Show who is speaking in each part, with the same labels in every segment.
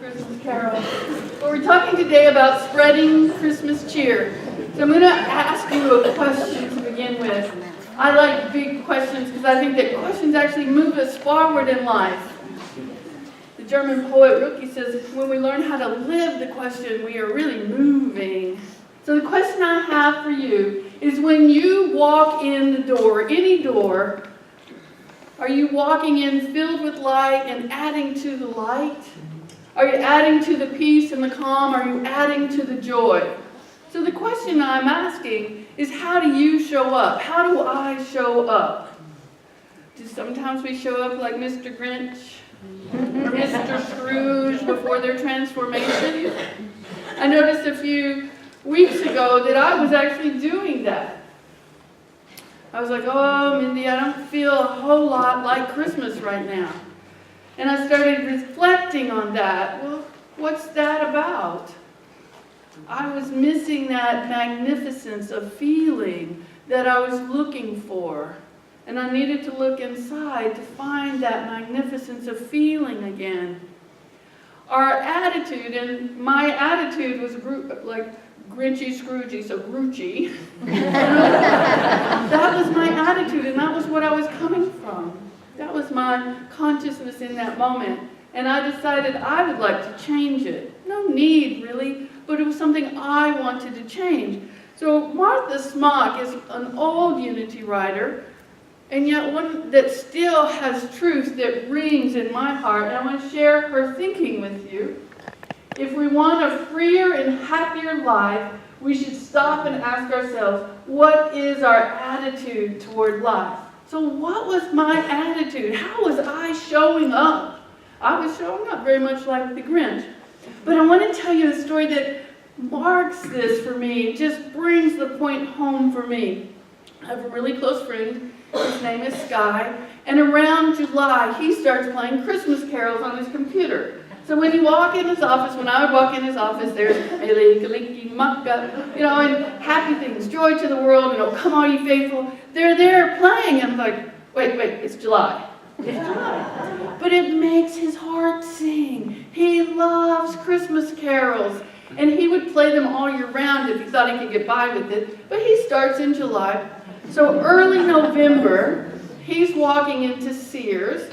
Speaker 1: Christmas Carol. But we're talking today about spreading Christmas cheer. So I'm going to ask you a question to begin with. I like big questions because I think that questions actually move us forward in life. The German poet Rilke says, when we learn how to live the question, we are really moving. So the question I have for you is, when you walk in the door, any door, are you walking in filled with light and adding to the light? Are you adding to the peace and the calm? Are you adding to the joy? So the question I'm asking is, how do you show up? How do I show up? Do sometimes we show up like Mr. Grinch or Mr. Scrooge before their transformation? I noticed a few weeks ago that I was actually doing that. I was like, oh, Mindy, I don't feel a whole lot like Christmas right now. And I started reflecting on that. Well, what's that about? I was missing that magnificence of feeling that I was looking for. And I needed to look inside to find that magnificence of feeling again. Our attitude, and my attitude was like Grinchy, Scroogey, so Groochy. That was my attitude, and that was what I was coming from. That was my consciousness in that moment. And I decided I would like to change it. No need, really, but it was something I wanted to change. So Martha Smock is an old Unity writer, and yet one that still has truth that rings in my heart. And I want to share her thinking with you. If we want a freer and happier life, we should stop and ask ourselves, what is our attitude toward life? So what was my attitude? How was I showing up? I was showing up very much like the Grinch. But I want to tell you a story that marks this for me. It just brings the point home for me. I have a really close friend. His name is Sky. And around July, he starts playing Christmas carols on his computer. So when you walk in his office, when I would walk in his office, there's Mele Kaliki Maka, and happy things, joy to the world, come all you faithful. They're there playing, and I'm like, wait, it's July. It's July. But it makes his heart sing. He loves Christmas carols. And he would play them all year round if he thought he could get by with it. But he starts in July. So early November, he's walking into Sears.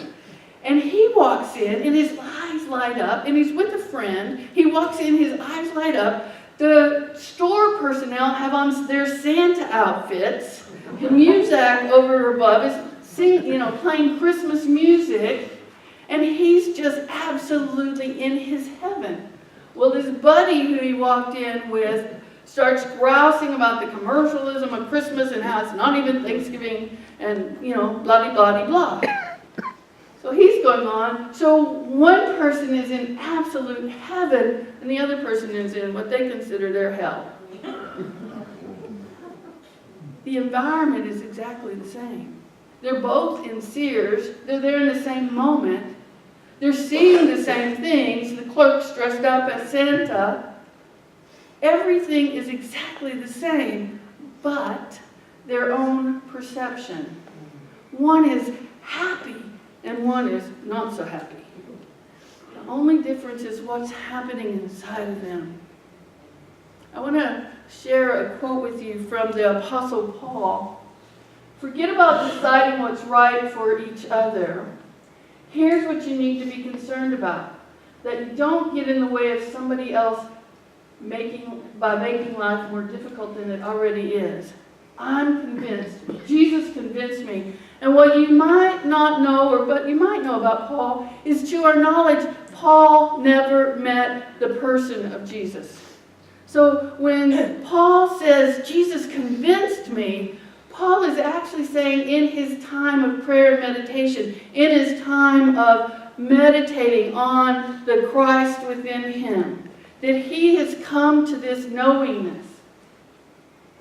Speaker 1: And he walks in, and his eyes light up, and he's with a friend. He walks in, his eyes light up. The store personnel have on their Santa outfits. And Muzak over above is playing Christmas music. And he's just absolutely in his heaven. Well, this buddy who he walked in with starts grousing about the commercialism of Christmas and how it's not even Thanksgiving and, blah-de-blah-de-blah. So he's going on. So one person is in absolute heaven, and the other person is in what they consider their hell. The environment is exactly the same. They're both in Sears. They're there in the same moment. They're seeing the same things. The clerk's dressed up as Santa. Everything is exactly the same, but their own perception. One is happy, and one is not so happy. The only difference is what's happening inside of them. I want to share a quote with you from the Apostle Paul. Forget about deciding what's right for each other. Here's what you need to be concerned about. That you don't get in the way of somebody else by making life more difficult than it already is. I'm convinced. Jesus convinced me. And what you might not know, but you might know about Paul, is to our knowledge, Paul never met the person of Jesus. So when Paul says, Jesus convinced me, Paul is actually saying in his time of prayer and meditation, in his time of meditating on the Christ within him, that he has come to this knowingness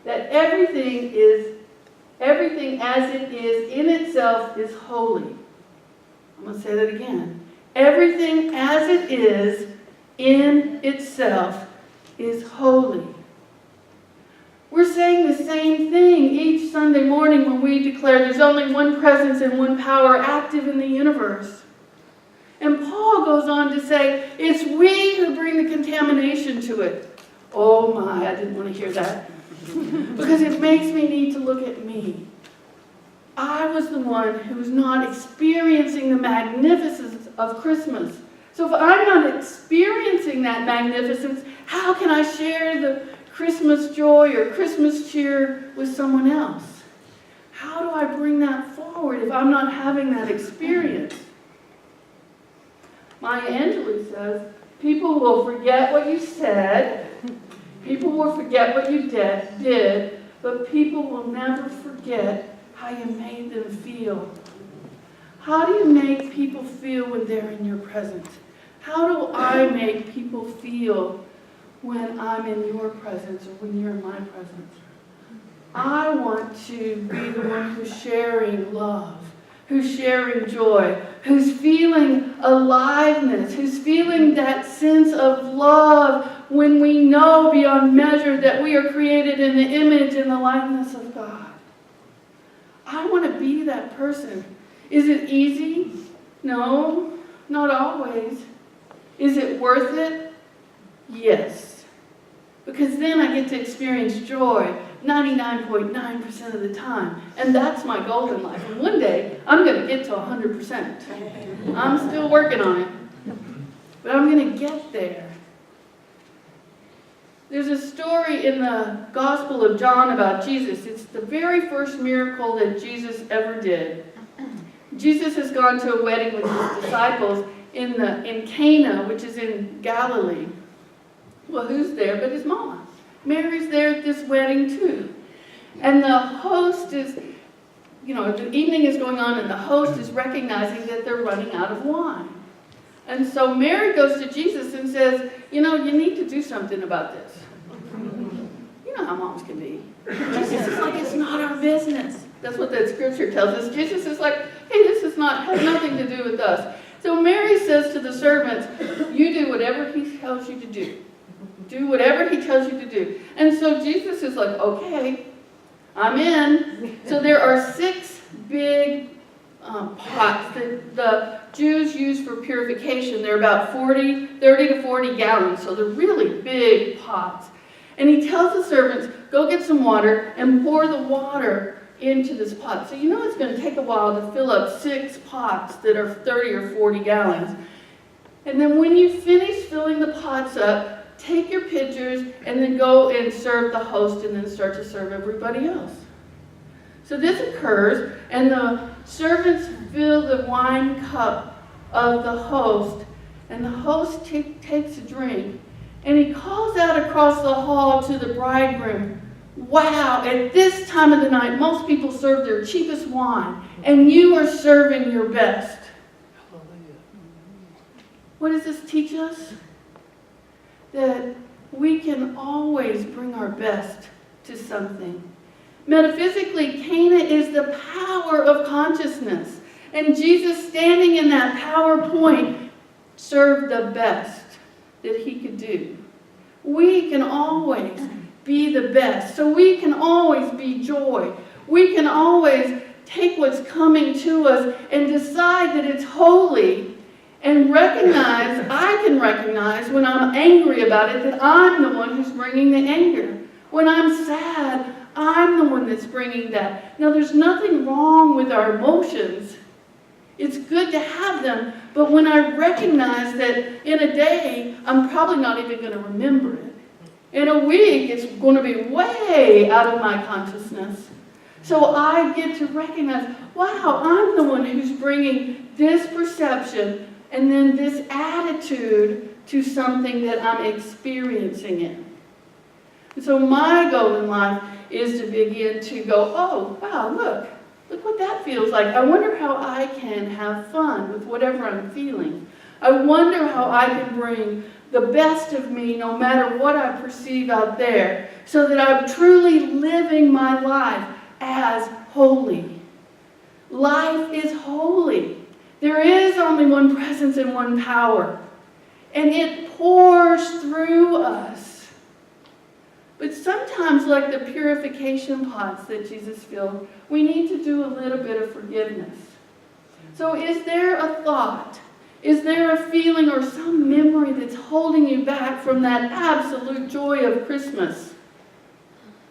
Speaker 1: that everything as it is in itself is holy. I'm going to say that again. Everything as it is in itself is holy. We're saying the same thing each Sunday morning when we declare there's only one presence and one power active in the universe. And Paul goes on to say, it's we who bring the contamination to it. Oh my, I didn't want to hear that. Because it makes me need to look at me. I was the one who was not experiencing the magnificence of Christmas. So if I'm not experiencing that magnificence, how can I share the Christmas joy or Christmas cheer with someone else? How do I bring that forward if I'm not having that experience? Maya Angelou says, people will forget what you said, people will forget what you did, but people will never forget how you made them feel. How do you make people feel when they're in your presence? How do I make people feel when I'm in your presence or when you're in my presence? I want to be the one who's sharing love, who's sharing joy, who's feeling aliveness, who's feeling that sense of love when we know beyond measure that we are created in the image and the likeness of God. I want to be that person. Is it easy? No, not always. Is it worth it? Yes. Because then I get to experience joy 99.9% of the time. And that's my goal in life. And one day, I'm going to get to 100%. I'm still working on it. But I'm going to get there. There's a story in the Gospel of John about Jesus. It's the very first miracle that Jesus ever did. Jesus has gone to a wedding with his disciples in Cana, which is in Galilee. Well, who's there but his mama? Mary's there at this wedding too. And the host is, the evening is going on and the host is recognizing that they're running out of wine. And so Mary goes to Jesus and says, you need to do something about this. You know how moms can be. Jesus is like, it's not our business. That's what that scripture tells us. Jesus is like, hey, this has nothing to do with us. So Mary says to the servants, you do whatever he tells you to do. Do whatever he tells you to do. And so Jesus is like, okay, I'm in. So there are 6 big pots that the Jews use for purification. They're about 30 to 40 gallons. So they're really big pots. And he tells the servants, go get some water and pour the water into this pot. So it's going to take a while to fill up 6 pots that are 30 or 40 gallons. And then when you finish filling the pots up, take your pitchers and then go and serve the host and then start to serve everybody else. So this occurs and the servants fill the wine cup of the host and the host takes a drink and he calls out across the hall to the bridegroom, wow, at this time of the night, most people serve their cheapest wine, and you are serving your best. What does this teach us? That we can always bring our best to something. Metaphysically, Cana is the power of consciousness, and Jesus, standing in that power point, served the best that he could do. We can always be the best. So we can always be joy. We can always take what's coming to us and decide that it's holy and I can recognize when I'm angry about it that I'm the one who's bringing the anger. When I'm sad, I'm the one that's bringing that. Now there's nothing wrong with our emotions. It's good to have them, but when I recognize that in a day, I'm probably not even going to remember it. In a week, it's going to be way out of my consciousness. So I get to recognize, wow, I'm the one who's bringing this perception and then this attitude to something that I'm experiencing in. And so my goal in life is to begin to go, oh, wow, look what that feels like. I wonder how I can have fun with whatever I'm feeling. I wonder how I can bring the best of me no matter what I perceive out there so that I'm truly living my life as holy. Life is holy. There is only one presence and one power, and it pours through us. But sometimes, like the purification pots that Jesus filled, we need to do a little bit of forgiveness. So is there a thought? Is there a feeling or some memory that's holding you back from that absolute joy of Christmas?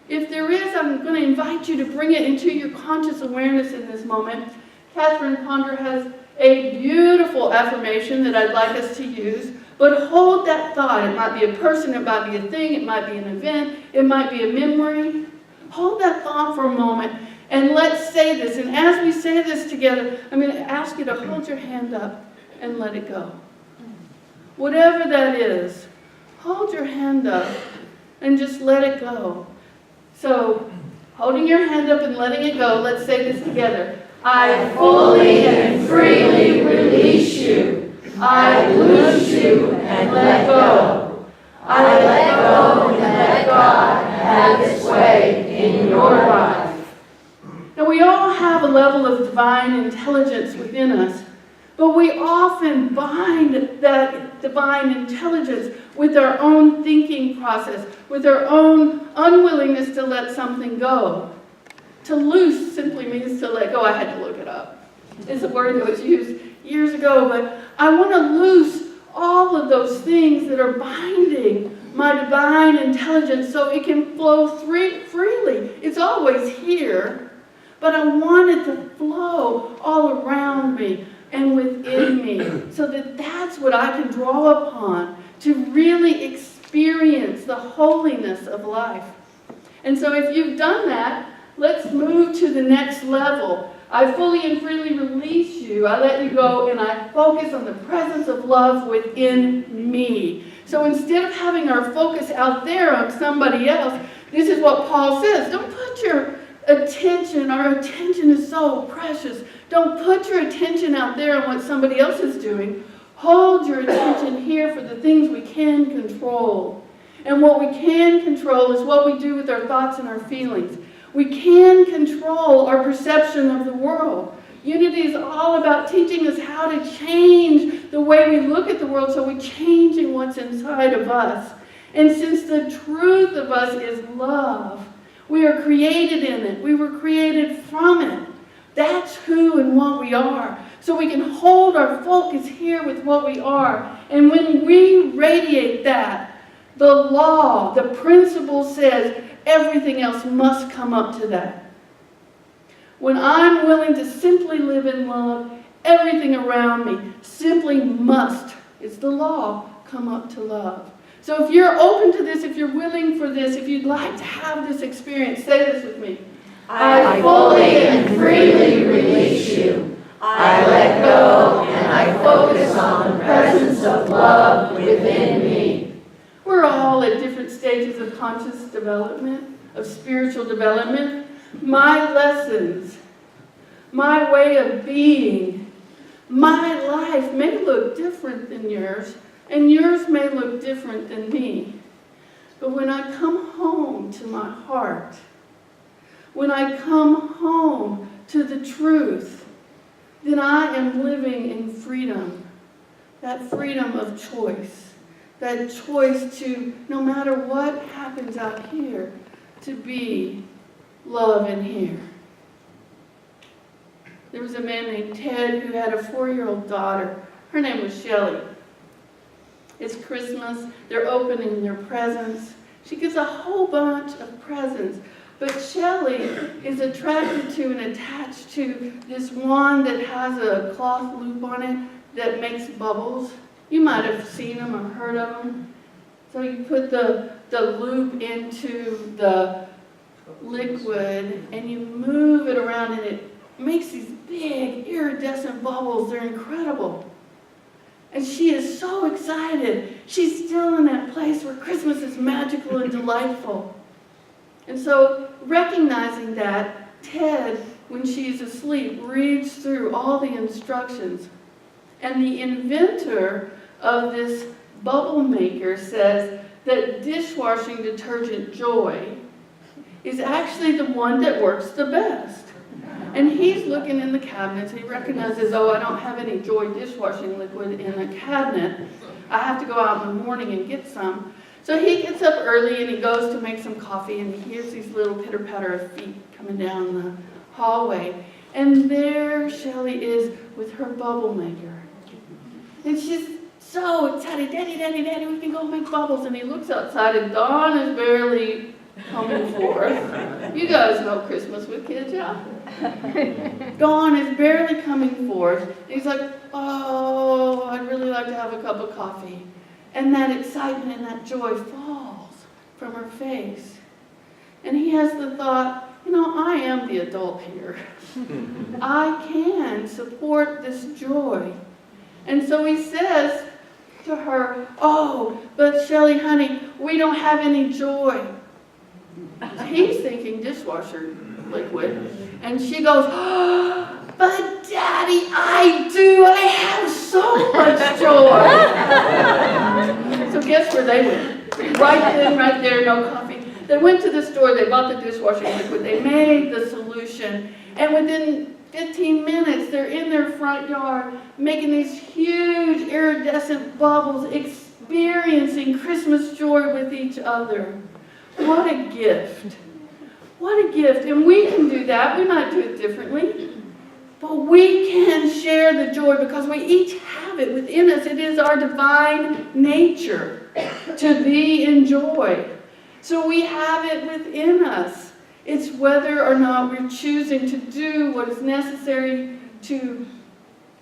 Speaker 1: If there is, I'm going to invite you to bring it into your conscious awareness in this moment. Catherine Ponder has a beautiful affirmation that I'd like us to use, but hold that thought. It might be a person, it might be a thing, it might be an event, it might be a memory. Hold that thought for a moment, and let's say this. And as we say this together, I'm going to ask you to hold your hand up and let it go. Whatever that is, hold your hand up and just let it go. So, holding your hand up and letting it go, let's say this together. I fully and freely release you. I loose you and let go. I let go and let God have His way in your life. Now, we all have a level of divine intelligence within us, but we often bind that divine intelligence with our own thinking process, with our own unwillingness to let something go. To loose simply means to let go. I had to look it up. It's a word that was used years ago, but I want to loose all of those things that are binding my divine intelligence so it can flow freely. It's always here, but I want it to flow all around me and within me, so that that's what I can draw upon to really experience the holiness of life. And so if you've done that, let's move to the next level. I fully and freely release you. I let you go, and I focus on the presence of love within me. So instead of having our focus out there on somebody else, this is what Paul says. Don't put your attention, our attention is so precious. Don't put your attention out there on what somebody else is doing. Hold your attention here for the things we can control. And what we can control is what we do with our thoughts and our feelings. We can control our perception of the world. Unity is all about teaching us how to change the way we look at the world, so we're changing what's inside of us. And since the truth of us is love, we are created in it. We were created from it. That's who and what we are. So we can hold our focus here with what we are. And when we radiate that, the law, the principle says everything else must come up to that. When I'm willing to simply live in love, everything around me simply must, it's the law, come up to love. So if you're open to this, if you're willing for this, if you'd like to have this experience, say this with me.
Speaker 2: I fully and freely release you. I let go and I focus on the presence of love within me.
Speaker 1: We're all at different stages of conscious development, of spiritual development. My lessons, my way of being, my life may look different than yours, and yours may look different than me. But when I come home to my heart, when I come home to the truth, then I am living in freedom. That freedom of choice. That choice to, no matter what happens out here, to be love in here. There was a man named Ted who had a 4-year-old daughter. Her name was Shelley. It's Christmas. They're opening their presents. She gets a whole bunch of presents. But Shelley is attracted to and attached to this wand that has a cloth loop on it that makes bubbles. You might have seen them or heard of them. So you put the loop into the liquid and you move it around and it makes these big iridescent bubbles. They're incredible. And she is so excited. She's still in that place where Christmas is magical and delightful. And so, recognizing that, Ted, when she's asleep, reads through all the instructions. And the inventor of this bubble maker says that dishwashing detergent Joy is actually the one that works the best. And he's looking in the cabinets. He recognizes, oh, I don't have any Joy dishwashing liquid in the cabinet. I have to go out in the morning and get some. So he gets up early and he goes to make some coffee and he hears these little pitter-patter of feet coming down the hallway. And there Shelley is with her bubble maker. And she's so excited, Daddy, Daddy, Daddy, we can go make bubbles. And he looks outside and dawn is barely coming forth. You guys know Christmas with kids, yeah? Dawn is barely coming forth. And he's like, oh, I'd really like to have a cup of coffee. And that excitement and that joy falls from her face. And he has the thought, you know, I am the adult here. I can support this joy. And so he says to her, oh, but Shelley, honey, we don't have any joy. He's thinking dishwasher liquid. And she goes, oh, but Daddy, I do. I have so much joy. So guess where they went? Right then, right there, no coffee. They went to the store, they bought the dishwashing liquid, they made the solution, and within 15 minutes, they're in their front yard making these huge iridescent bubbles, experiencing Christmas joy with each other. What a gift. What a gift. And we can do that. We might do it differently. But we can share the joy because we each have it within us. It is our divine nature to be in joy. So we have it within us. It's whether or not we're choosing to do what is necessary to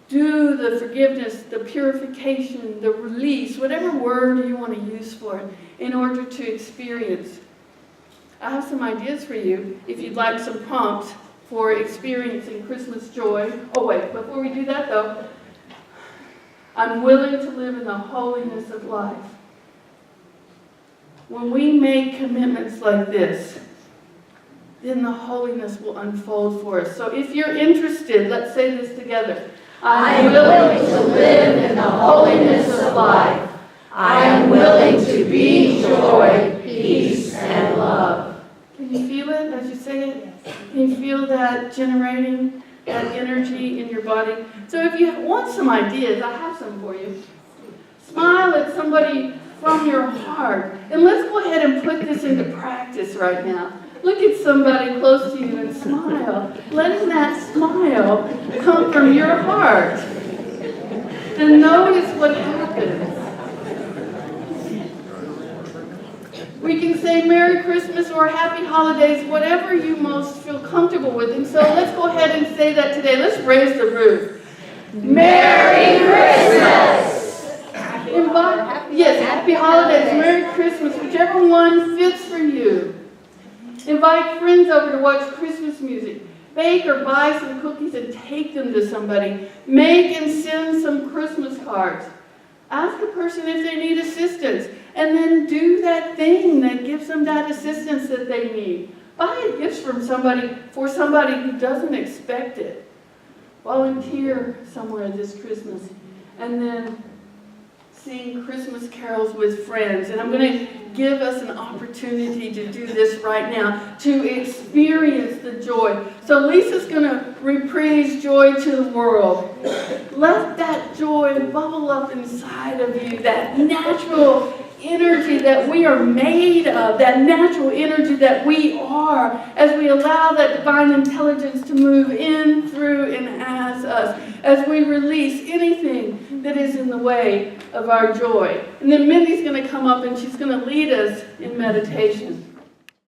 Speaker 1: do the forgiveness, the purification, the release, whatever word you want to use for it, in order to experience. I have some ideas for you if you'd like some prompts for experiencing Christmas joy. Oh wait, before we do that though, I'm willing to live in the holiness of life. When we make commitments like this, then the holiness will unfold for us. So if you're interested, let's say this together.
Speaker 2: I am willing to live in the holiness of life. I am willing to be joy, peace, and love.
Speaker 1: Can you feel it as you say it? Can you feel that generating that energy in your body? So if you want some ideas, I have some for you. Smile at somebody from your heart. And let's go ahead and put this into practice right now. Look at somebody close to you and smile. Letting that smile come from your heart. And notice what happens. We can say Merry Christmas or Happy Holidays, whatever you most feel comfortable with. And so let's go ahead and say that today. Let's raise the roof.
Speaker 2: Merry Christmas!
Speaker 1: Yes, Happy Holidays, Merry Christmas, whichever one fits for you. Invite friends over to watch Christmas music. Bake or buy some cookies and take them to somebody. Make and send some Christmas cards. Ask a person if they need assistance. And then do that thing that gives them that assistance that they need. Buy gifts from somebody for somebody who doesn't expect it. Volunteer somewhere this Christmas. And then sing Christmas carols with friends. And I'm going to give us an opportunity to do this right now, to experience the joy. So Lisa's going to reprise Joy to the World. Let that joy bubble up inside of you, that natural energy that we are made of, that natural energy that we are, as we allow that divine intelligence to move in, through, and as us, as we release anything that is in the way of our joy. And then Mindy's going to come up and she's going to lead us in meditation.